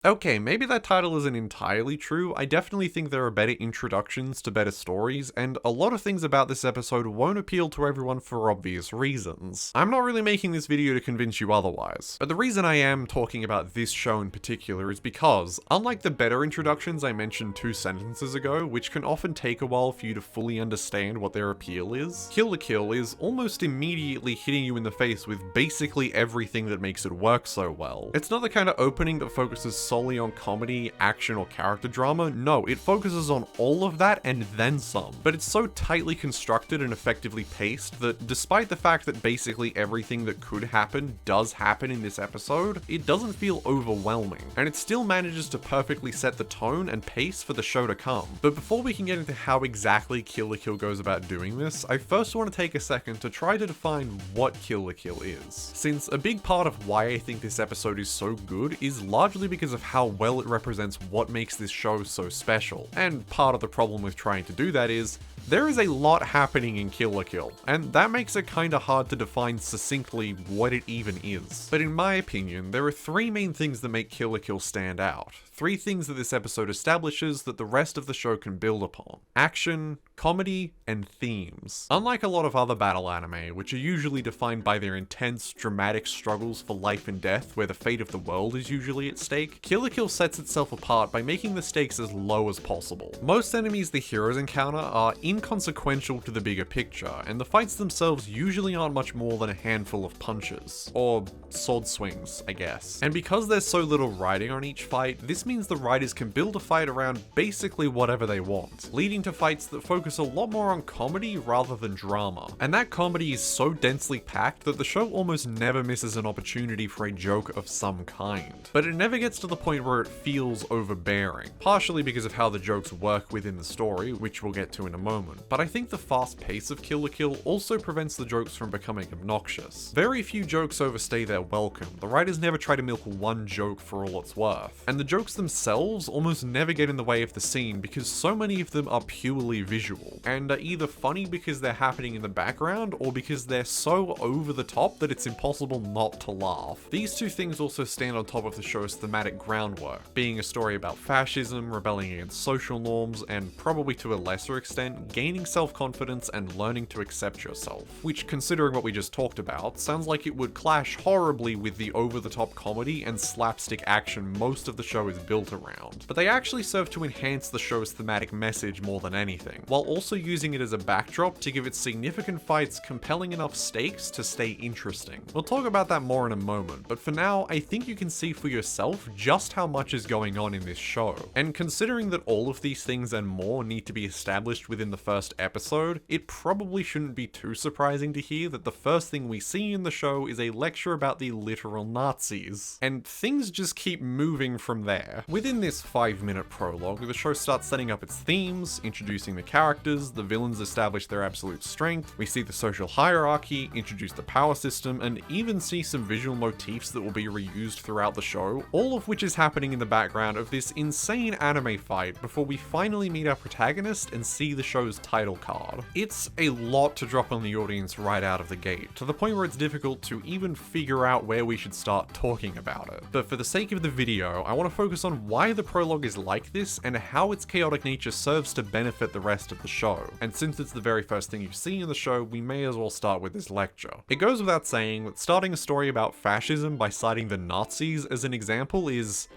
Okay, maybe that title isn't entirely true. I definitely think there are better introductions to better stories, and a lot of things about this episode won't appeal to everyone for obvious reasons. I'm not really making this video to convince you otherwise, but the reason I am talking about this show in particular is because, unlike the better introductions I mentioned 2 sentences ago, which can often take a while for you to fully understand what their appeal is, Kill la Kill is almost immediately hitting you in the face with basically everything that makes it work so well. It's not the kind of opening that focuses solely on comedy, action, or character drama. No, it focuses on all of that and then some. But it's so tightly constructed and effectively paced that despite the fact that basically everything that could happen does happen in this episode, it doesn't feel overwhelming, and it still manages to perfectly set the tone and pace for the show to come. But before we can get into how exactly Kill la Kill goes about doing this, I first want to take a second to try to define what Kill la Kill is, since a big part of why I think this episode is so good is largely because of how well it represents what makes this show so special. And part of the problem with trying to do that is, there is a lot happening in Kill la Kill, and that makes it kinda hard to define succinctly what it even is. But in my opinion, there are 3 main things that make Kill la Kill stand out. 3 things that this episode establishes that the rest of the show can build upon. Action, comedy, and themes. Unlike a lot of other battle anime, which are usually defined by their intense, dramatic struggles for life and death where the fate of the world is usually at stake, Kill la Kill sets itself apart by making the stakes as low as possible. Most enemies the heroes encounter are inconsequential to the bigger picture, and the fights themselves usually aren't much more than a handful of punches. Or sword swings, I guess. And because there's so little writing on each fight, this means the writers can build a fight around basically whatever they want, leading to fights that focus a lot more on comedy rather than drama. And that comedy is so densely packed that the show almost never misses an opportunity for a joke of some kind. But it never gets to the point where it feels overbearing, partially because of how the jokes work within the story, which we'll get to in a moment. But I think the fast pace of Kill la Kill also prevents the jokes from becoming obnoxious. Very few jokes overstay their welcome. The writers never try to milk one joke for all it's worth. And the jokes themselves almost never get in the way of the scene because so many of them are purely visual, and are either funny because they're happening in the background or because they're so over the top that it's impossible not to laugh. These 2 things also stand on top of the show's thematic groundwork, being a story about fascism, rebelling against social norms, and probably to a lesser extent, gaining self-confidence and learning to accept yourself. Which, considering what we just talked about, sounds like it would clash horribly with the over-the-top comedy and slapstick action most of the show is built around. But they actually serve to enhance the show's thematic message more than anything, while also using it as a backdrop to give its significant fights compelling enough stakes to stay interesting. We'll talk about that more in a moment, but for now, I think you can see for yourself just how much is going on in this show. And considering that all of these things and more need to be established within the first episode, it probably shouldn't be too surprising to hear that the first thing we see in the show is a lecture about the literal Nazis. And things just keep moving from there. Within this 5-minute prologue, the show starts setting up its themes, introducing the characters, the villains establish their absolute strength, we see the social hierarchy, introduce the power system, and even see some visual motifs that will be reused throughout the show, all of which is happening in the background of this insane anime fight before we finally meet our protagonist and see the show's title card. It's a lot to drop on the audience right out of the gate, to the point where it's difficult to even figure out where we should start talking about it. But for the sake of the video, I want to focus on why the prologue is like this and how its chaotic nature serves to benefit the rest of the show. And since it's the very first thing you see in the show, we may as well start with this lecture. It goes without saying that starting a story about fascism by citing the Nazis as an example is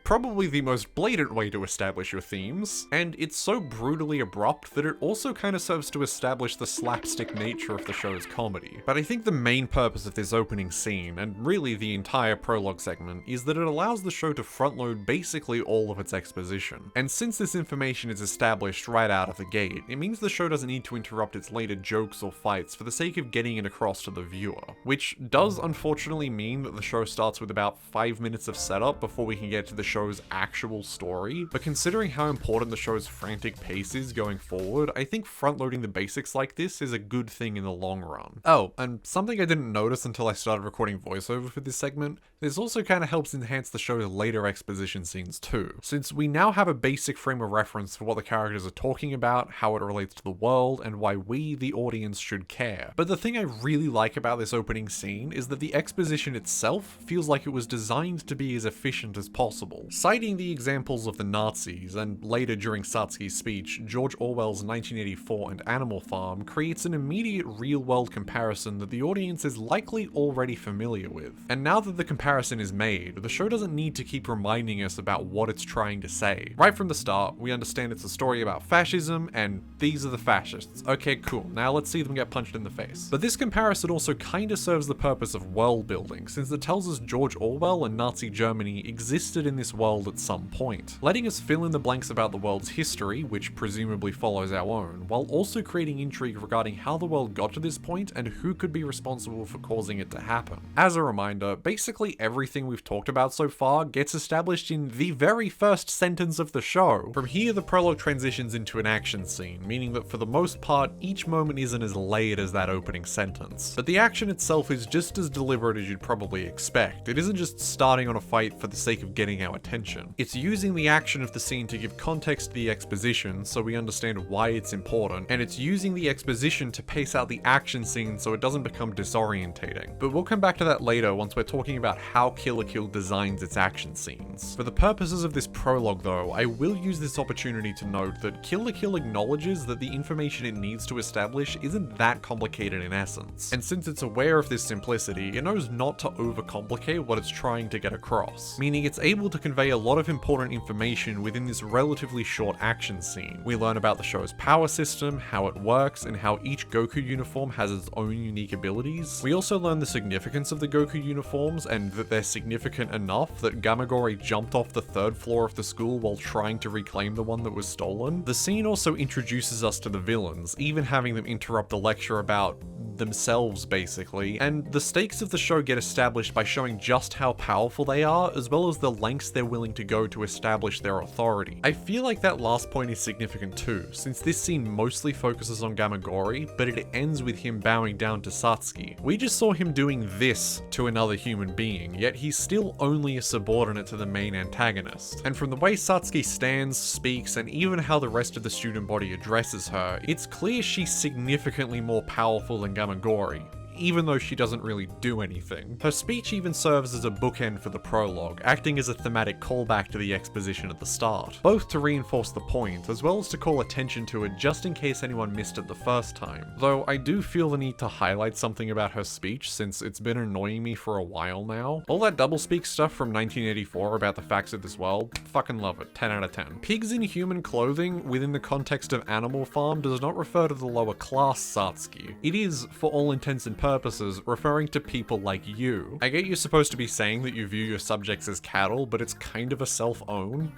probably the most blatant way to establish your themes, and it's so brutally abrupt that it also kind of serves to establish the slapstick nature of the show's comedy. But I think the main purpose of this opening scene, and really the entire prologue segment, is that it allows the show to front-load basically all of its exposition. And since this information is established right out of the gate, it means the show doesn't need to interrupt its later jokes or fights for the sake of getting it across to the viewer, which does unfortunately mean that the show starts with about 5 minutes of setup before we can get to the show's actual story. But considering how important the show's frantic pace is going forward, I think front-loading the basics like this is a good thing in the long run. Oh, and something I didn't notice until I started recording voiceover for this segment, this also kind of helps enhance the show's later exposition scenes too, since we now have a basic frame of reference for what the characters are talking about, how it relates to the world, and why we, the audience, should care. But the thing I really like about this opening scene is that the exposition itself feels like it was designed to be as efficient as possible. possible. Citing the examples of the Nazis, and later during Satsuki's speech, George Orwell's 1984 and Animal Farm creates an immediate real-world comparison that the audience is likely already familiar with. And now that the comparison is made, the show doesn't need to keep reminding us about what it's trying to say. Right from the start, we understand it's a story about fascism, and these are the fascists. Okay, cool, now let's see them get punched in the face. But this comparison also kinda serves the purpose of world building, since it tells us George Orwell and Nazi Germany existed in this world at some point, letting us fill in the blanks about the world's history, which presumably follows our own, while also creating intrigue regarding how the world got to this point and who could be responsible for causing it to happen. As a reminder, basically everything we've talked about so far gets established in the very first sentence of the show. From here, the prologue transitions into an action scene, meaning that for the most part, each moment isn't as layered as that opening sentence. But the action itself is just as deliberate as you'd probably expect. It isn't just starting on a fight for the sake of getting our attention. It's using the action of the scene to give context to the exposition so we understand why it's important, and it's using the exposition to pace out the action scene so it doesn't become disorientating. But we'll come back to that later once we're talking about how Kill la Kill designs its action scenes. For the purposes of this prologue though, I will use this opportunity to note that Kill la Kill acknowledges that the information it needs to establish isn't that complicated in essence. And since it's aware of this simplicity, it knows not to overcomplicate what it's trying to get across, meaning it's able to convey a lot of important information within this relatively short action scene. We learn about the show's power system, how it works, and how each Goku uniform has its own unique abilities. We also learn the significance of the Goku uniforms, and that they're significant enough that Gamagori jumped off the 3rd floor of the school while trying to reclaim the one that was stolen. The scene also introduces us to the villains, even having them interrupt the lecture about themselves basically, and the stakes of the show get established by showing just how powerful they are, as well as the lengths they're willing to go to establish their authority. I feel like that last point is significant too, since this scene mostly focuses on Gamagori, but it ends with him bowing down to Satsuki. We just saw him doing this to another human being, yet he's still only a subordinate to the main antagonist. And from the way Satsuki stands, speaks, and even how the rest of the student body addresses her, it's clear she's significantly more powerful than Gamagori, even though she doesn't really do anything. Her speech even serves as a bookend for the prologue, acting as a thematic callback to the exposition at the start, both to reinforce the point, as well as to call attention to it just in case anyone missed it the first time. Though I do feel the need to highlight something about her speech, since it's been annoying me for a while now. All that doublespeak stuff from 1984 about the facts of this world, fucking love it, 10 out of 10. Pigs in human clothing within the context of Animal Farm does not refer to the lower class Satsuki. It is, for all intents and purposes, referring to people like you. I get you're supposed to be saying that you view your subjects as cattle, but it's kind of a self-own.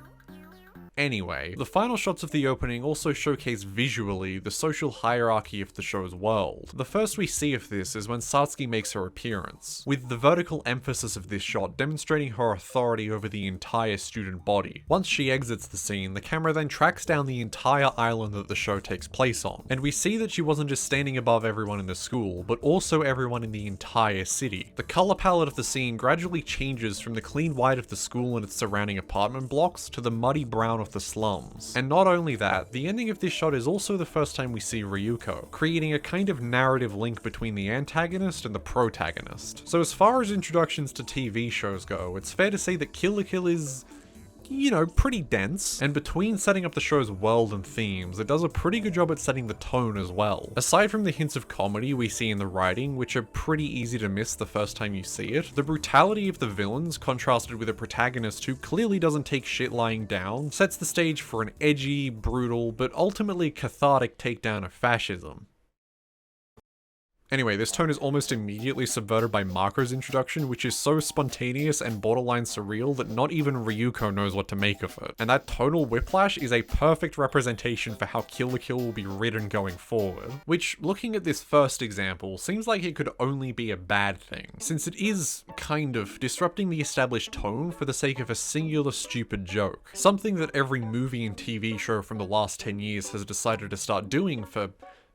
Anyway, the final shots of the opening also showcase visually the social hierarchy of the show's world. The first we see of this is when Satsuki makes her appearance, with the vertical emphasis of this shot demonstrating her authority over the entire student body. Once she exits the scene, the camera then tracks down the entire island that the show takes place on, and we see that she wasn't just standing above everyone in the school, but also everyone in the entire city. The color palette of the scene gradually changes from the clean white of the school and its surrounding apartment blocks to the muddy brown of the slums. And not only that, the ending of this shot is also the first time we see Ryuko, creating a kind of narrative link between the antagonist and the protagonist. So as far as introductions to TV shows go, it's fair to say that Kill la Kill is, you know, pretty dense, and between setting up the show's world and themes, it does a pretty good job at setting the tone as well. Aside from the hints of comedy we see in the writing, which are pretty easy to miss the first time you see it, the brutality of the villains, contrasted with a protagonist who clearly doesn't take shit lying down, sets the stage for an edgy, brutal, but ultimately cathartic takedown of fascism. Anyway, this tone is almost immediately subverted by Mako's introduction, which is so spontaneous and borderline surreal that not even Ryuko knows what to make of it. And that tonal whiplash is a perfect representation for how Kill la Kill will be written going forward. Which, looking at this first example, seems like it could only be a bad thing, since it is, kind of, disrupting the established tone for the sake of a singular stupid joke. Something that every movie and TV show from the last 10 years has decided to start doing for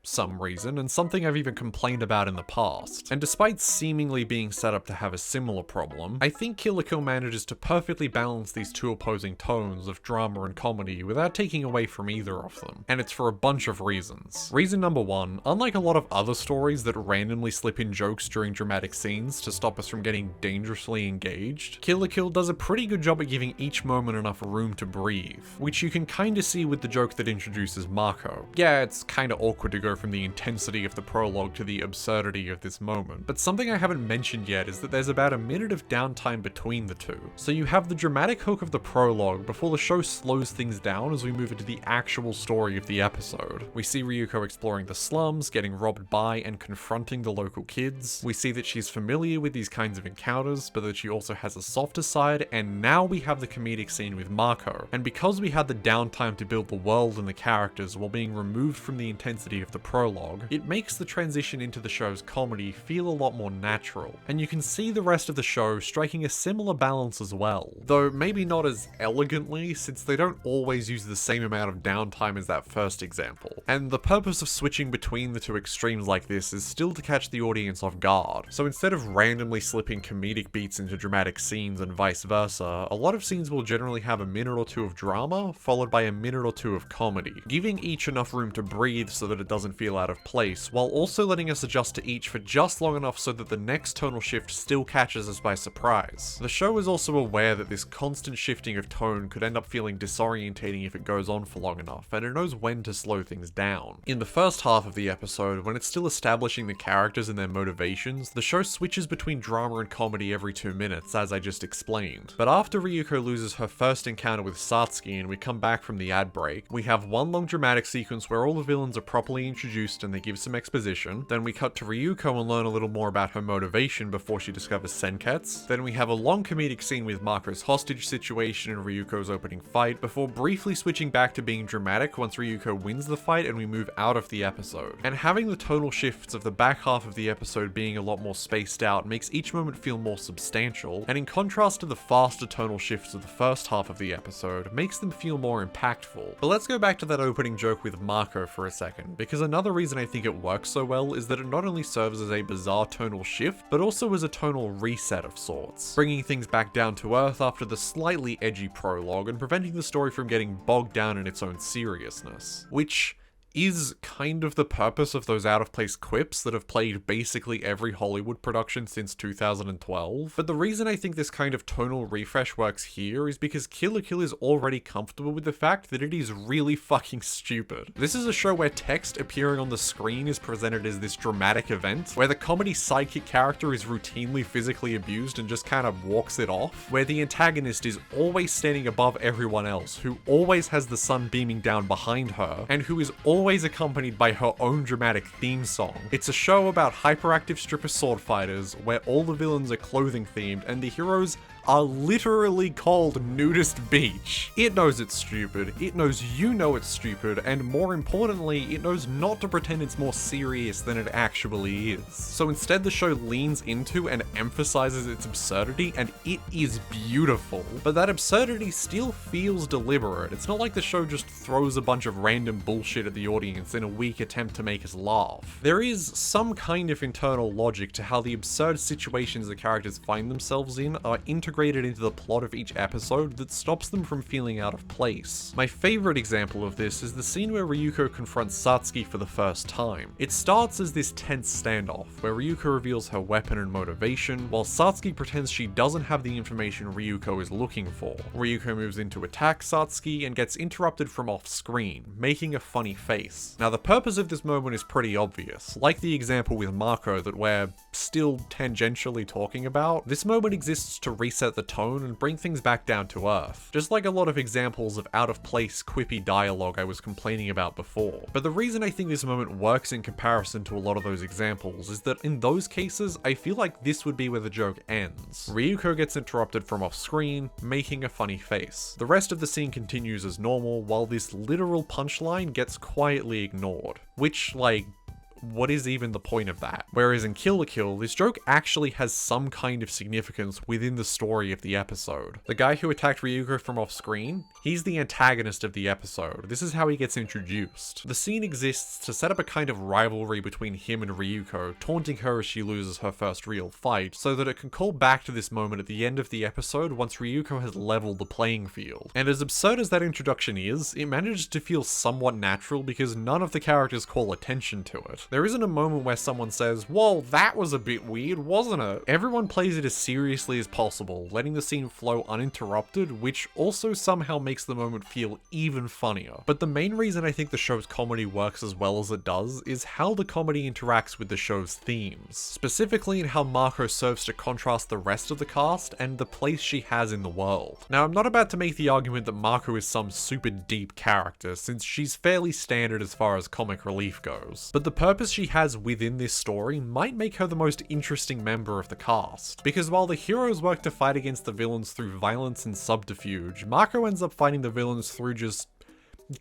some reason, and something I've even complained about in the past. And despite seemingly being set up to have a similar problem, I think Kill la Kill manages to perfectly balance these two opposing tones of drama and comedy without taking away from either of them. And it's for a bunch of reasons. Reason number one, unlike a lot of other stories that randomly slip in jokes during dramatic scenes to stop us from getting dangerously engaged, Kill la Kill does a pretty good job at giving each moment enough room to breathe, which you can kinda see with the joke that introduces Mako. Yeah, it's kinda awkward to go from the intensity of the prologue to the absurdity of this moment, but something I haven't mentioned yet is that there's about a minute of downtime between the two. So you have the dramatic hook of the prologue before the show slows things down as we move into the actual story of the episode. We see Ryuko exploring the slums, getting robbed by and confronting the local kids. We see that she's familiar with these kinds of encounters, but that she also has a softer side, and now we have the comedic scene with Mako. And because we had the downtime to build the world and the characters while being removed from the intensity of the prologue, it makes the transition into the show's comedy feel a lot more natural. And you can see the rest of the show striking a similar balance as well, though maybe not as elegantly, since they don't always use the same amount of downtime as that first example. And the purpose of switching between the two extremes like this is still to catch the audience off guard. So instead of randomly slipping comedic beats into dramatic scenes and vice versa, a lot of scenes will generally have a minute or two of drama, followed by a minute or two of comedy, giving each enough room to breathe so that it doesn't feel out of place, while also letting us adjust to each for just long enough so that the next tonal shift still catches us by surprise. The show is also aware that this constant shifting of tone could end up feeling disorientating if it goes on for long enough, and it knows when to slow things down. In the first half of the episode, when it's still establishing the characters and their motivations, the show switches between drama and comedy every 2 minutes, as I just explained. But after Ryuko loses her first encounter with Satsuki and we come back from the ad break, we have one long dramatic sequence where all the villains are properly introduced and they give some exposition. Then we cut to Ryuko and learn a little more about her motivation before she discovers Senketsu. Then we have a long comedic scene with Mako's hostage situation and Ryuko's opening fight, before briefly switching back to being dramatic once Ryuko wins the fight and we move out of the episode. And having the tonal shifts of the back half of the episode being a lot more spaced out makes each moment feel more substantial, and in contrast to the faster tonal shifts of the first half of the episode, makes them feel more impactful. But let's go back to that opening joke with Mako for a second, because another reason I think it works so well is that it not only serves as a bizarre tonal shift, but also as a tonal reset of sorts, bringing things back down to earth after the slightly edgy prologue and preventing the story from getting bogged down in its own seriousness, which is kind of the purpose of those out-of-place quips that have plagued basically every Hollywood production since 2012. But the reason I think this kind of tonal refresh works here is because Kill la Kill is already comfortable with the fact that it is really fucking stupid. This is a show where text appearing on the screen is presented as this dramatic event, where the comedy sidekick character is routinely physically abused and just kind of walks it off, where the antagonist is always standing above everyone else, who always has the sun beaming down behind her, and who is always accompanied by her own dramatic theme song. It's a show about hyperactive stripper sword fighters where all the villains are clothing themed and the heroes are literally called Nudist Beach. It knows it's stupid, it knows you know it's stupid, and more importantly, it knows not to pretend it's more serious than it actually is. So instead the show leans into and emphasizes its absurdity, and it is beautiful. But that absurdity still feels deliberate. It's not like the show just throws a bunch of random bullshit at the audience in a weak attempt to make us laugh. There is some kind of internal logic to how the absurd situations the characters find themselves in are integrated into the plot of each episode that stops them from feeling out of place. My favorite example of this is the scene where Ryuko confronts Satsuki for the first time. It starts as this tense standoff, where Ryuko reveals her weapon and motivation, while Satsuki pretends she doesn't have the information Ryuko is looking for. Ryuko moves in to attack Satsuki and gets interrupted from off screen, making a funny face. Now the purpose of this moment is pretty obvious. Like the example with Mako that we're still tangentially talking about, this moment exists to reset the tone and bring things back down to earth, just like a lot of examples of out-of-place quippy dialogue I was complaining about before. But the reason I think this moment works in comparison to a lot of those examples is that in those cases, I feel like this would be where the joke ends. Ryuko gets interrupted from off screen, making a funny face. The rest of the scene continues as normal, while this literal punchline gets quietly ignored. Which, like, what is even the point of that? Whereas in Kill la Kill, this joke actually has some kind of significance within the story of the episode. The guy who attacked Ryuko from off screen, he's the antagonist of the episode. This is how he gets introduced. The scene exists to set up a kind of rivalry between him and Ryuko, taunting her as she loses her first real fight, so that it can call back to this moment at the end of the episode once Ryuko has leveled the playing field. And as absurd as that introduction is, it manages to feel somewhat natural because none of the characters call attention to it. There isn't a moment where someone says, "Whoa, that was a bit weird, wasn't it?" Everyone plays it as seriously as possible, letting the scene flow uninterrupted, which also somehow makes the moment feel even funnier. But the main reason I think the show's comedy works as well as it does is how the comedy interacts with the show's themes, specifically in how Mako serves to contrast the rest of the cast and the place she has in the world. Now, I'm not about to make the argument that Mako is some super deep character, since she's fairly standard as far as comic relief goes, but the purpose she has within this story might make her the most interesting member of the cast. Because while the heroes work to fight against the villains through violence and subterfuge, Mako ends up fighting the villains through just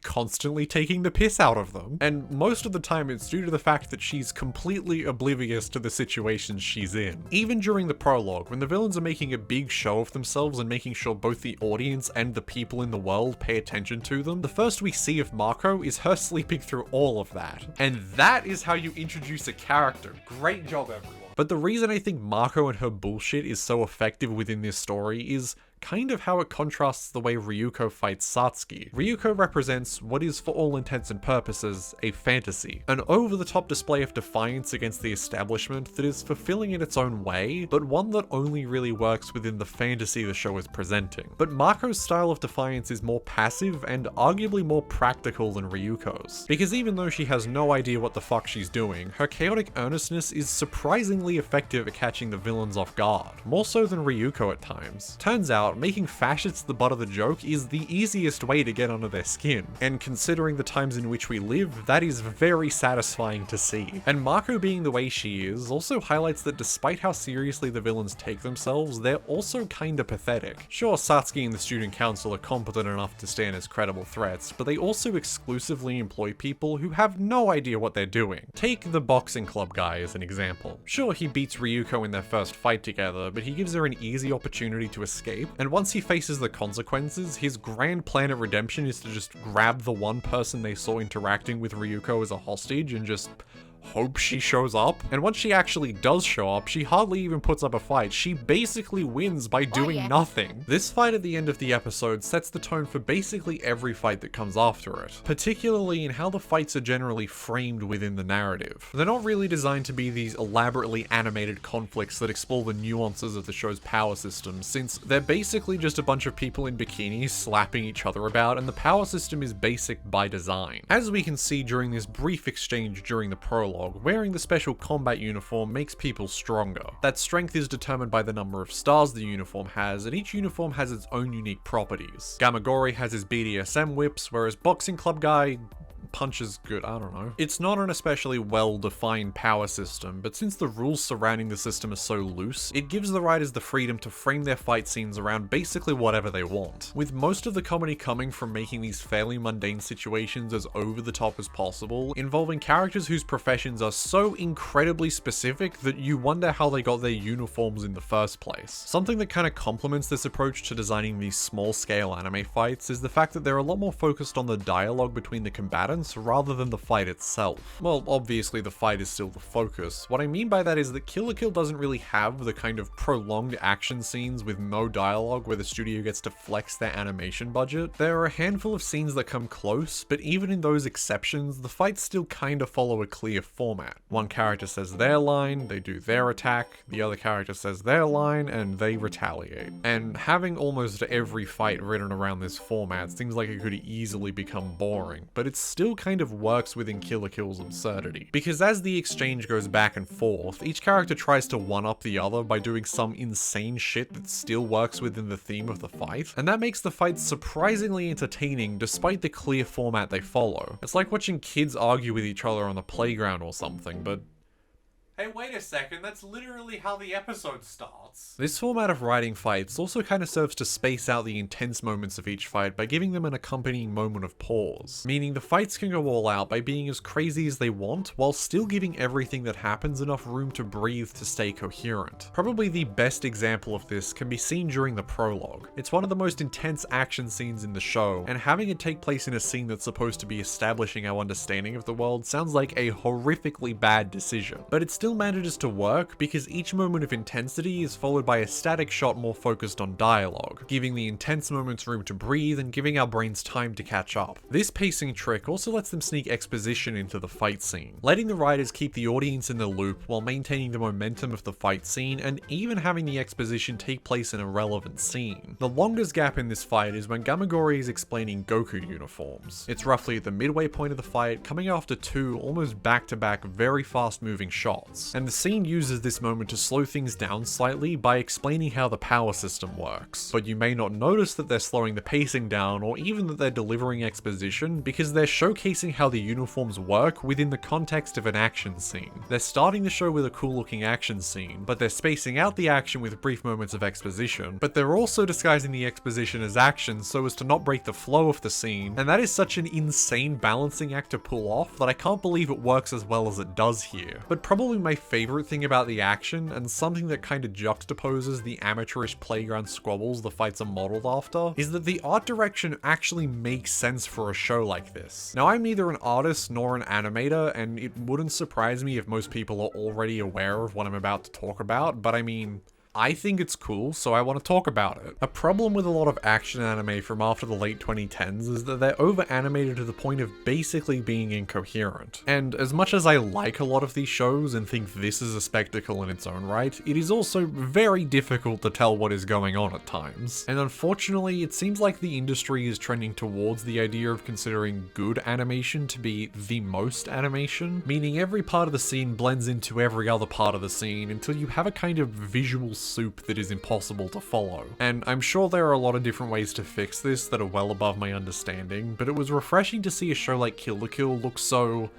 constantly taking the piss out of them. And most of the time it's due to the fact that she's completely oblivious to the situations she's in. Even during the prologue, when the villains are making a big show of themselves and making sure both the audience and the people in the world pay attention to them, the first we see of Mako is her sleeping through all of that. And that is how you introduce a character. Great job, everyone. But the reason I think Mako and her bullshit is so effective within this story is kind of how it contrasts the way Ryuko fights Satsuki. Ryuko represents what is, for all intents and purposes, a fantasy. An over-the-top display of defiance against the establishment that is fulfilling in its own way, but one that only really works within the fantasy the show is presenting. But Mako's style of defiance is more passive and arguably more practical than Ryuko's. Because even though she has no idea what the fuck she's doing, her chaotic earnestness is surprisingly effective at catching the villains off guard, more so than Ryuko at times. Turns out, making fascists the butt of the joke is the easiest way to get under their skin, and considering the times in which we live, that is very satisfying to see. And Mako being the way she is also highlights that despite how seriously the villains take themselves, they're also kinda pathetic. Sure, Satsuki and the student council are competent enough to stand as credible threats, but they also exclusively employ people who have no idea what they're doing. Take the boxing club guy as an example. Sure, he beats Ryuko in their first fight together, but he gives her an easy opportunity to escape, and once he faces the consequences, his grand plan of redemption is to just grab the one person they saw interacting with Ryuko as a hostage and just hope she shows up. And once she actually does show up, she hardly even puts up a fight. She basically wins by doing nothing. This fight at the end of the episode sets the tone for basically every fight that comes after it, particularly in how the fights are generally framed within the narrative. They're not really designed to be these elaborately animated conflicts that explore the nuances of the show's power system, since they're basically just a bunch of people in bikinis slapping each other about, and the power system is basic by design. As we can see during this brief exchange during the prologue, wearing the special combat uniform makes people stronger. That strength is determined by the number of stars the uniform has, and each uniform has its own unique properties. Gamagori has his BDSM whips, whereas Boxing Club Guy punches good, I don't know. It's not an especially well-defined power system, but since the rules surrounding the system are so loose, it gives the writers the freedom to frame their fight scenes around basically whatever they want, with most of the comedy coming from making these fairly mundane situations as over the top as possible, involving characters whose professions are so incredibly specific that you wonder how they got their uniforms in the first place. Something that kind of complements this approach to designing these small-scale anime fights is the fact that they're a lot more focused on the dialogue between the combatants rather than the fight itself. Well, obviously the fight is still the focus. What I mean by that is that Kill la Kill doesn't really have the kind of prolonged action scenes with no dialogue where the studio gets to flex their animation budget. There are a handful of scenes that come close, but even in those exceptions, the fights still kind of follow a clear format. One character says their line, they do their attack, the other character says their line, and they retaliate. And having almost every fight written around this format seems like it could easily become boring, but it's still kind of works within Kill la Kill's absurdity. Because as the exchange goes back and forth, each character tries to one-up the other by doing some insane shit that still works within the theme of the fight, and that makes the fights surprisingly entertaining despite the clear format they follow. It's like watching kids argue with each other on the playground or something, but Hey, wait a second, that's literally how the episode starts. This format of writing fights also kind of serves to space out the intense moments of each fight by giving them an accompanying moment of pause, meaning the fights can go all out by being as crazy as they want, while still giving everything that happens enough room to breathe to stay coherent. Probably the best example of this can be seen during the prologue. It's one of the most intense action scenes in the show, and having it take place in a scene that's supposed to be establishing our understanding of the world sounds like a horrifically bad decision. But it still manages to work because each moment of intensity is followed by a static shot more focused on dialogue, giving the intense moments room to breathe and giving our brains time to catch up. This pacing trick also lets them sneak exposition into the fight scene, letting the writers keep the audience in the loop while maintaining the momentum of the fight scene and even having the exposition take place in a relevant scene. The longest gap in this fight is when Gamagori is explaining Goku uniforms. It's roughly at the midway point of the fight, coming after two almost back-to-back very fast-moving shots, and the scene uses this moment to slow things down slightly by explaining how the power system works. But you may not notice that they're slowing the pacing down or even that they're delivering exposition because they're showcasing how the uniforms work within the context of an action scene. They're starting the show with a cool looking action scene, but they're spacing out the action with brief moments of exposition, but they're also disguising the exposition as action so as to not break the flow of the scene, and that is such an insane balancing act to pull off that I can't believe it works as well as it does here. But probably my favorite thing about the action, and something that kind of juxtaposes the amateurish playground squabbles the fights are modeled after, is that the art direction actually makes sense for a show like this. Now, I'm neither an artist nor an animator, and it wouldn't surprise me if most people are already aware of what I'm about to talk about, but I mean, I think it's cool, so I want to talk about it. A problem with a lot of action anime from after the late 2010s is that they're over-animated to the point of basically being incoherent. And as much as I like a lot of these shows and think this is a spectacle in its own right, it is also very difficult to tell what is going on at times. And unfortunately, it seems like the industry is trending towards the idea of considering good animation to be the most animation, meaning every part of the scene blends into every other part of the scene until you have a kind of visual soup that is impossible to follow. And I'm sure there are a lot of different ways to fix this that are well above my understanding, but it was refreshing to see a show like Kill la Kill look so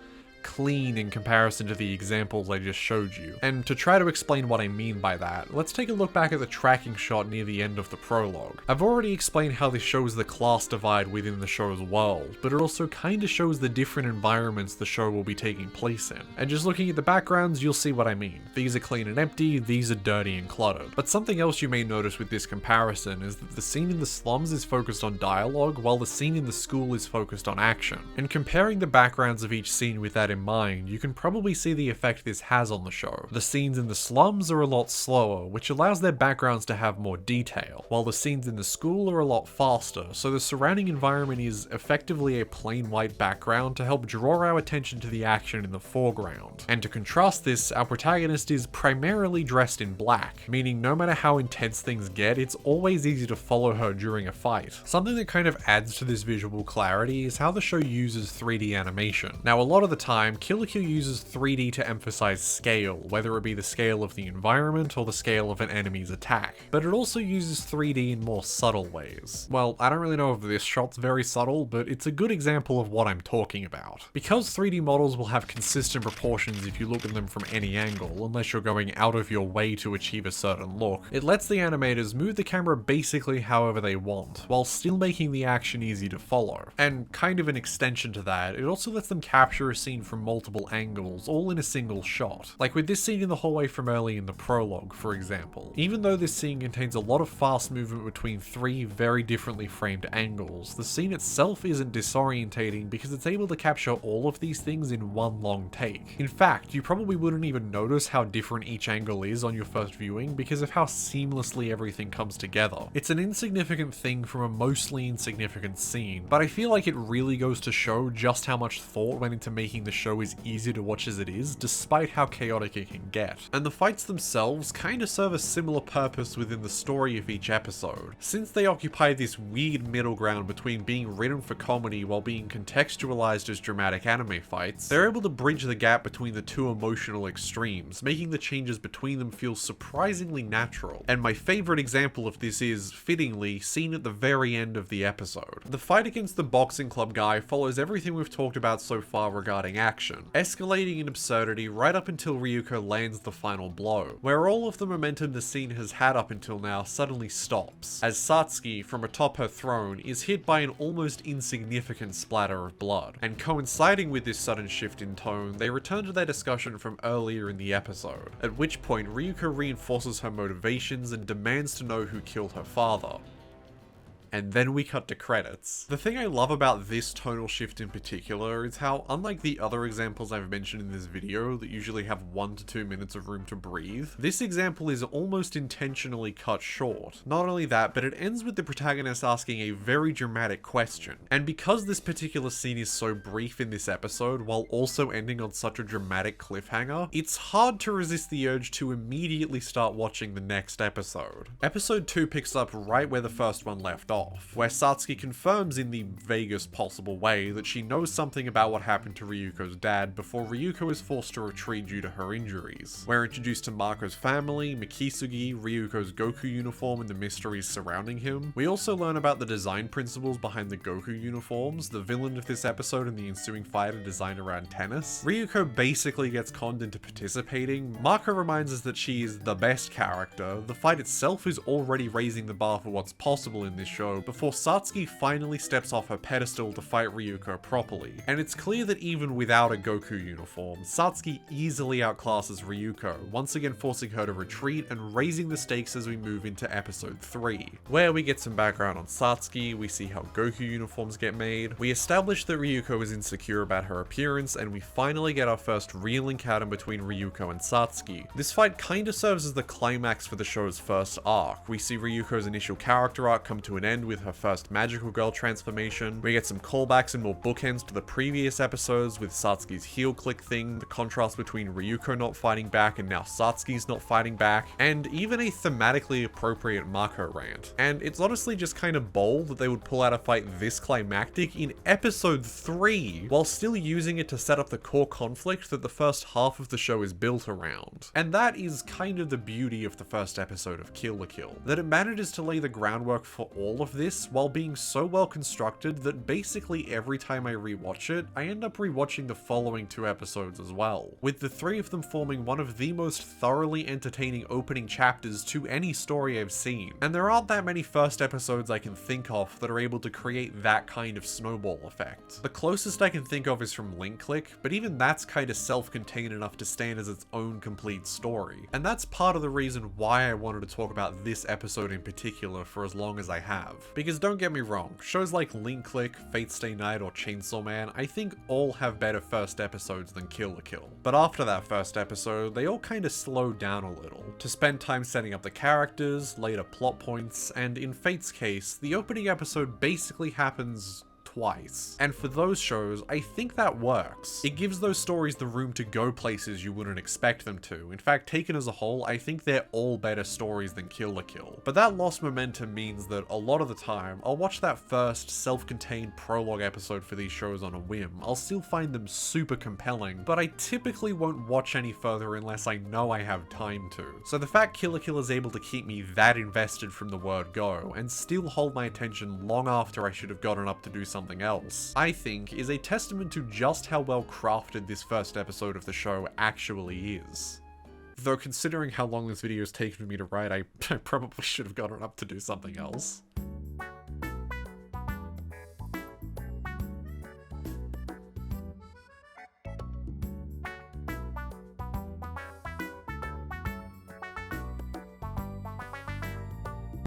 clean in comparison to the examples I just showed you. And to try to explain what I mean by that, let's take a look back at the tracking shot near the end of the prologue. I've already explained how this shows the class divide within the show's world, but it also kinda shows the different environments the show will be taking place in. And just looking at the backgrounds, you'll see what I mean. These are clean and empty, these are dirty and cluttered. But something else you may notice with this comparison is that the scene in the slums is focused on dialogue, while the scene in the school is focused on action. And comparing the backgrounds of each scene with that in mind, you can probably see the effect this has on the show. The scenes in the slums are a lot slower, which allows their backgrounds to have more detail, while the scenes in the school are a lot faster, so the surrounding environment is effectively a plain white background to help draw our attention to the action in the foreground. And to contrast this, our protagonist is primarily dressed in black, meaning no matter how intense things get, it's always easy to follow her during a fight. Something that kind of adds to this visual clarity is how the show uses 3D animation. Now, a lot of the time, Kill la Kill uses 3D to emphasize scale, whether it be the scale of the environment or the scale of an enemy's attack. But it also uses 3D in more subtle ways. Well, I don't really know if this shot's very subtle, but it's a good example of what I'm talking about. Because 3D models will have consistent proportions if you look at them from any angle, unless you're going out of your way to achieve a certain look, it lets the animators move the camera basically however they want, while still making the action easy to follow. And kind of an extension to that, it also lets them capture a scene from multiple angles, all in a single shot. Like with this scene in the hallway from early in the prologue, for example. Even though this scene contains a lot of fast movement between three very differently framed angles, the scene itself isn't disorientating because it's able to capture all of these things in one long take. In fact, you probably wouldn't even notice how different each angle is on your first viewing because of how seamlessly everything comes together. It's an insignificant thing from a mostly insignificant scene, but I feel like it really goes to show just how much thought went into making the show as easy to watch as it is, despite how chaotic it can get. And the fights themselves kind of serve a similar purpose within the story of each episode, since they occupy this weird middle ground between being written for comedy while being contextualized as dramatic anime fights. They're able to bridge the gap between the two emotional extremes, making the changes between them feel surprisingly natural. And my favorite example of this is, fittingly, seen at the very end of the episode. The fight against the boxing club guy follows everything we've talked about so far regarding action, escalating in absurdity right up until Ryuko lands the final blow, where all of the momentum the scene has had up until now suddenly stops, as Satsuki, from atop her throne, is hit by an almost insignificant splatter of blood. And coinciding with this sudden shift in tone, they return to their discussion from earlier in the episode, at which point Ryuko reinforces her motivations and demands to know who killed her father. And then we cut to credits. The thing I love about this tonal shift in particular is how, unlike the other examples I've mentioned in this video that usually have 1 to 2 minutes of room to breathe, this example is almost intentionally cut short. Not only that, but it ends with the protagonist asking a very dramatic question. And because this particular scene is so brief in this episode, while also ending on such a dramatic cliffhanger, it's hard to resist the urge to immediately start watching the next episode. Episode 2 picks up right where the first one left off, where Satsuki confirms in the vaguest possible way that she knows something about what happened to Ryuko's dad before Ryuko is forced to retreat due to her injuries. We're introduced to Mako's family, Mikisugi, Ryuko's Goku uniform and the mysteries surrounding him. We also learn about the design principles behind the Goku uniforms. The villain of this episode and the ensuing fight are designed around tennis. Ryuko basically gets conned into participating. Mako reminds us that she is the best character. The fight itself is already raising the bar for what's possible in this show, before Satsuki finally steps off her pedestal to fight Ryuko properly. And it's clear that even without a Goku uniform, Satsuki easily outclasses Ryuko, once again forcing her to retreat and raising the stakes as we move into episode 3, where we get some background on Satsuki, we see how Goku uniforms get made, we establish that Ryuko is insecure about her appearance, and we finally get our first real encounter between Ryuko and Satsuki. This fight kinda serves as the climax for the show's first arc. We see Ryuko's initial character arc come to an end with her first magical girl transformation. We get some callbacks and more bookends to the previous episodes with Satsuki's heel click thing, the contrast between Ryuko not fighting back and now Satsuki's not fighting back, and even a thematically appropriate Mako rant. And it's honestly just kind of bold that they would pull out a fight this climactic in episode 3, while still using it to set up the core conflict that the first half of the show is built around. And that is kind of the beauty of the first episode of Kill la Kill, that it manages to lay the groundwork for all of this while being so well constructed that basically every time I rewatch it, I end up rewatching the following 2 episodes as well, with the 3 of them forming one of the most thoroughly entertaining opening chapters to any story I've seen. And there aren't that many first episodes I can think of that are able to create that kind of snowball effect. The closest I can think of is from Link Click, but even that's kind of self-contained enough to stand as its own complete story. And that's part of the reason why I wanted to talk about this episode in particular for as long as I have. Because don't get me wrong, shows like Link Click, Fate Stay Night, or Chainsaw Man, I think all have better first episodes than Kill la Kill. But after that first episode, they all kind of slowed down a little, to spend time setting up the characters, later plot points, and in Fate's case, the opening episode basically happens twice. And for those shows, I think that works. It gives those stories the room to go places you wouldn't expect them to. In fact, taken as a whole, I think they're all better stories than Kill la Kill. But that lost momentum means that a lot of the time, I'll watch that first self-contained prologue episode for these shows on a whim. I'll still find them super compelling, but I typically won't watch any further unless I know I have time to. So the fact Kill la Kill is able to keep me that invested from the word go, and still hold my attention long after I should have gotten up to do something else, I think is a testament to just how well crafted this first episode of the show actually is. Though considering how long this video has taken me to write, I probably should have gotten up to do something else.